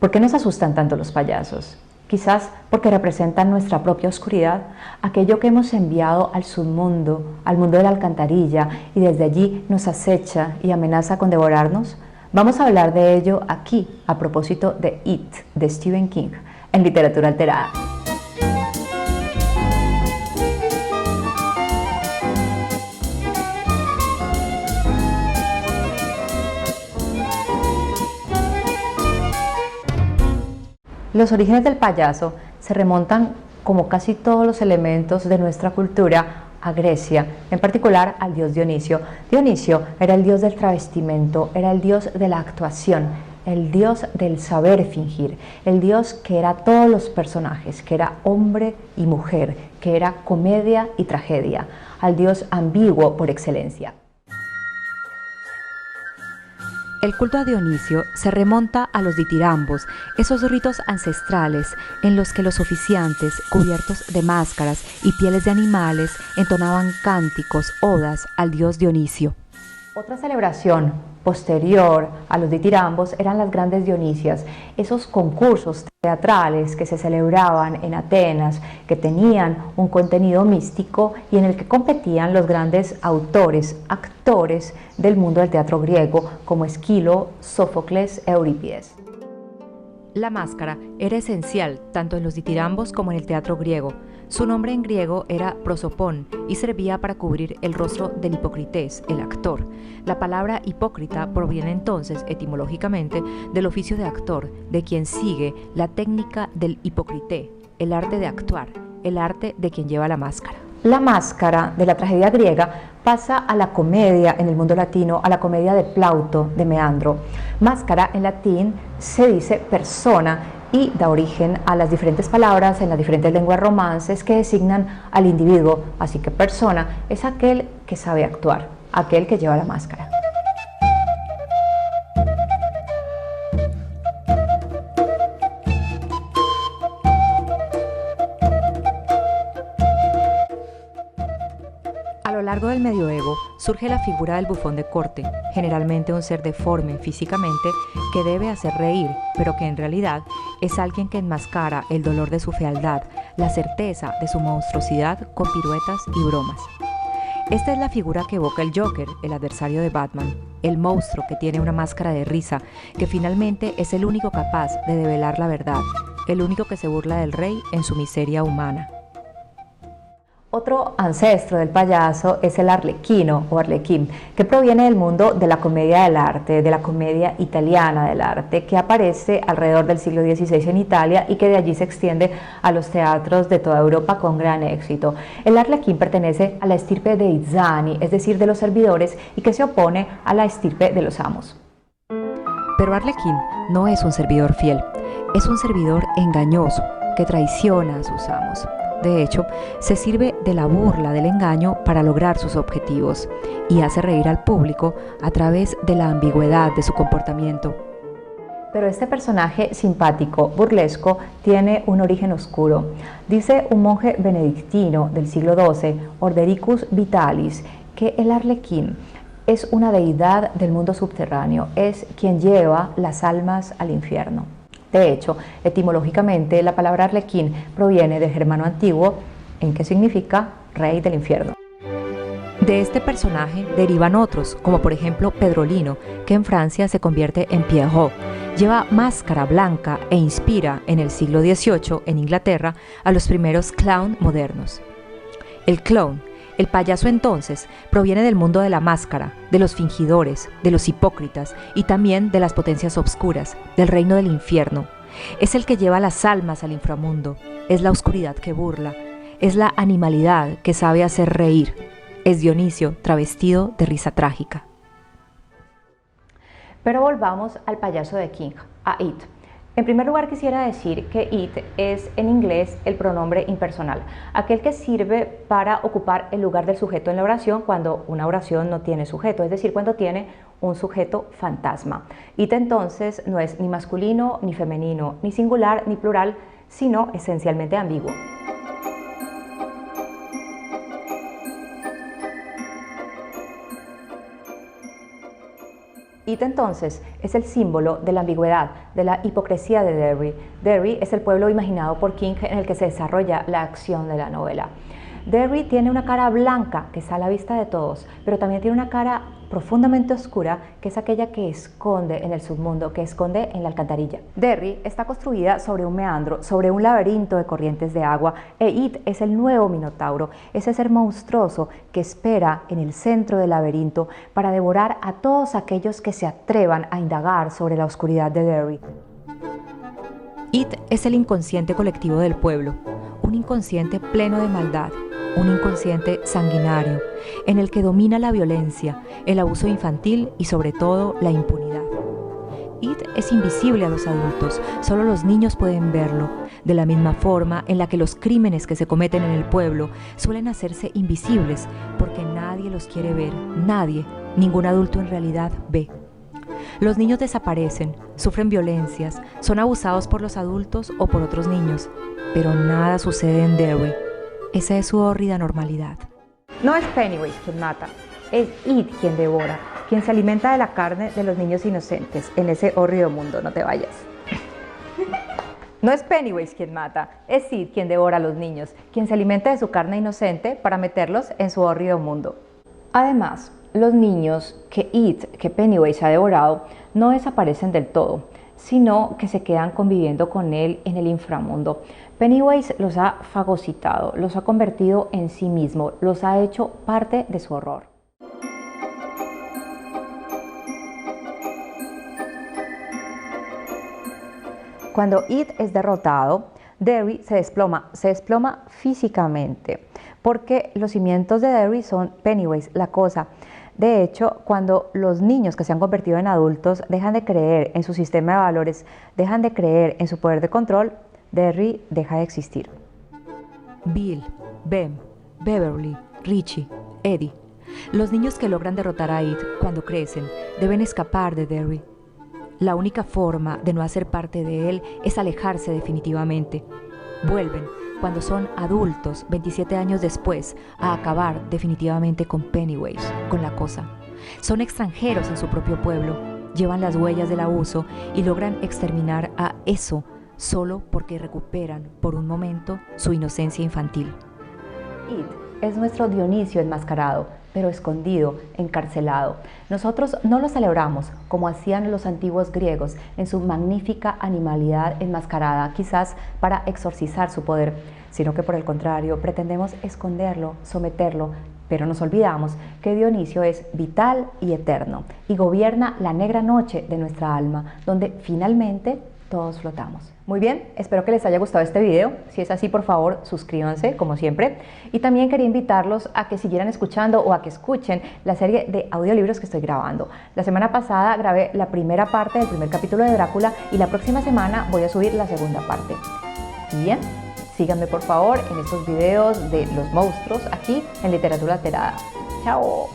¿Por qué nos asustan tanto los payasos? Quizás porque representan nuestra propia oscuridad, aquello que hemos enviado al submundo, al mundo de la alcantarilla, y desde allí nos acecha y amenaza con devorarnos. Vamos a hablar de ello aquí, a propósito de It, de Stephen King, en Literatura Alterada. Los orígenes del payaso se remontan, como casi todos los elementos de nuestra cultura, a Grecia, en particular al dios Dionisio. Dionisio era el dios del travestimento, era el dios de la actuación, el dios del saber fingir, el dios que era todos los personajes, que era hombre y mujer, que era comedia y tragedia, al dios ambiguo por excelencia. El culto a Dionisio se remonta a los ditirambos, esos ritos ancestrales en los que los oficiantes, cubiertos de máscaras y pieles de animales, entonaban cánticos, odas al dios Dionisio. Otra celebración posterior a los ditirambos eran las grandes Dionisias, esos concursos teatrales que se celebraban en Atenas, que tenían un contenido místico y en el que competían los grandes autores, actores del mundo del teatro griego, como Esquilo, Sófocles, Eurípides. La máscara era esencial tanto en los ditirambos como en el teatro griego. Su nombre en griego era prosopón y servía para cubrir el rostro del hipócrites, el actor. La palabra hipócrita proviene entonces, etimológicamente, del oficio de actor, de quien sigue la técnica del hipocrité, el arte de actuar, el arte de quien lleva la máscara. La máscara de la tragedia griega pasa a la comedia en el mundo latino, a la comedia de Plauto, de Meandro. Máscara en latín se dice persona y da origen a las diferentes palabras en las diferentes lenguas romances que designan al individuo, así que persona es aquel que sabe actuar, aquel que lleva la máscara. A lo largo del medioevo surge la figura del bufón de corte, generalmente un ser deforme físicamente que debe hacer reír, pero que en realidad es alguien que enmascara el dolor de su fealdad, la certeza de su monstruosidad con piruetas y bromas. Esta es la figura que evoca el Joker, el adversario de Batman, el monstruo que tiene una máscara de risa, que finalmente es el único capaz de develar la verdad, el único que se burla del rey en su miseria humana. Otro ancestro del payaso es el arlequino o arlequín, que proviene del mundo de la comedia del arte, de la comedia italiana del arte, que aparece alrededor del siglo XVI en Italia y que de allí se extiende a los teatros de toda Europa con gran éxito. El arlequín pertenece a la estirpe de Izzani, es decir, de los servidores, y que se opone a la estirpe de los amos. Pero Arlequín no es un servidor fiel, es un servidor engañoso que traiciona a sus amos. De hecho, se sirve de la burla del engaño para lograr sus objetivos y hace reír al público a través de la ambigüedad de su comportamiento. Pero este personaje simpático, burlesco, tiene un origen oscuro. Dice un monje benedictino del siglo XII, Ordericus Vitalis, que el arlequín es una deidad del mundo subterráneo, es quien lleva las almas al infierno. De hecho, etimológicamente la palabra arlequín proviene del germano antiguo, en que significa rey del infierno. De este personaje derivan otros, como por ejemplo Pedrolino, que en Francia se convierte en Pierrot. Lleva máscara blanca e inspira en el siglo XVIII en Inglaterra a los primeros clown modernos. El clown, el payaso entonces, proviene del mundo de la máscara, de los fingidores, de los hipócritas y también de las potencias obscuras, del reino del infierno. Es el que lleva las almas al inframundo, es la oscuridad que burla, es la animalidad que sabe hacer reír. Es Dionisio travestido de risa trágica. Pero volvamos al payaso de King, a It. En primer lugar quisiera decir que it es en inglés el pronombre impersonal, aquel que sirve para ocupar el lugar del sujeto en la oración cuando una oración no tiene sujeto, es decir, cuando tiene un sujeto fantasma. It entonces no es ni masculino, ni femenino, ni singular, ni plural, sino esencialmente ambiguo. It entonces es el símbolo de la ambigüedad, de la hipocresía de Derry. Derry es el pueblo imaginado por King en el que se desarrolla la acción de la novela. Derry tiene una cara blanca que está a la vista de todos, pero también tiene una cara profundamente oscura, que es aquella que esconde en el submundo, que esconde en la alcantarilla. Derry está construida sobre un meandro, sobre un laberinto de corrientes de agua, e It es el nuevo Minotauro, ese ser monstruoso que espera en el centro del laberinto para devorar a todos aquellos que se atrevan a indagar sobre la oscuridad de Derry. It es el inconsciente colectivo del pueblo, un inconsciente pleno de maldad, un inconsciente sanguinario, en el que domina la violencia, el abuso infantil y sobre todo la impunidad. It es invisible a los adultos, solo los niños pueden verlo, de la misma forma en la que los crímenes que se cometen en el pueblo suelen hacerse invisibles porque nadie los quiere ver, nadie, ningún adulto en realidad ve. Los niños desaparecen, sufren violencias, son abusados por los adultos o por otros niños, pero nada sucede en Derry. Esa es su hórrida normalidad. No es Pennywise quien mata, es It quien devora, quien se alimenta de la carne de los niños inocentes en ese hórrido mundo. No te vayas. No es Pennywise quien mata, es It quien devora a los niños, quien se alimenta de su carne inocente para meterlos en su hórrido mundo. Además, los niños que Pennywise ha devorado no desaparecen del todo, sino que se quedan conviviendo con él en el inframundo. Pennywise los ha fagocitado, los ha convertido en sí mismo, los ha hecho parte de su horror. Cuando It es derrotado, Derry se desploma físicamente, porque los cimientos de Derry son Pennywise, la cosa. De hecho, cuando los niños que se han convertido en adultos dejan de creer en su sistema de valores, dejan de creer en su poder de control, Derry deja de existir. Bill, Ben, Beverly, Richie, Eddie. Los niños que logran derrotar a It cuando crecen deben escapar de Derry. La única forma de no hacer parte de él es alejarse definitivamente. Vuelven cuando son adultos, 27 años después, a acabar definitivamente con Pennywise, con la cosa. Son extranjeros en su propio pueblo, llevan las huellas del abuso y logran exterminar a eso solo porque recuperan por un momento su inocencia infantil. It es nuestro Dionisio enmascarado, pero escondido, encarcelado. Nosotros no lo celebramos como hacían los antiguos griegos en su magnífica animalidad enmascarada, quizás para exorcizar su poder, sino que por el contrario pretendemos esconderlo, someterlo, pero nos olvidamos que Dionisio es vital y eterno y gobierna la negra noche de nuestra alma, donde finalmente todos flotamos. Muy bien, espero que les haya gustado este video. Si es así, por favor, suscríbanse, como siempre. Y también quería invitarlos a que siguieran escuchando o a que escuchen la serie de audiolibros que estoy grabando. La semana pasada grabé la primera parte del primer capítulo de Drácula y la próxima semana voy a subir la segunda parte. Bien, síganme por favor en estos videos de los monstruos aquí en Literatura Alterada. ¡Chao!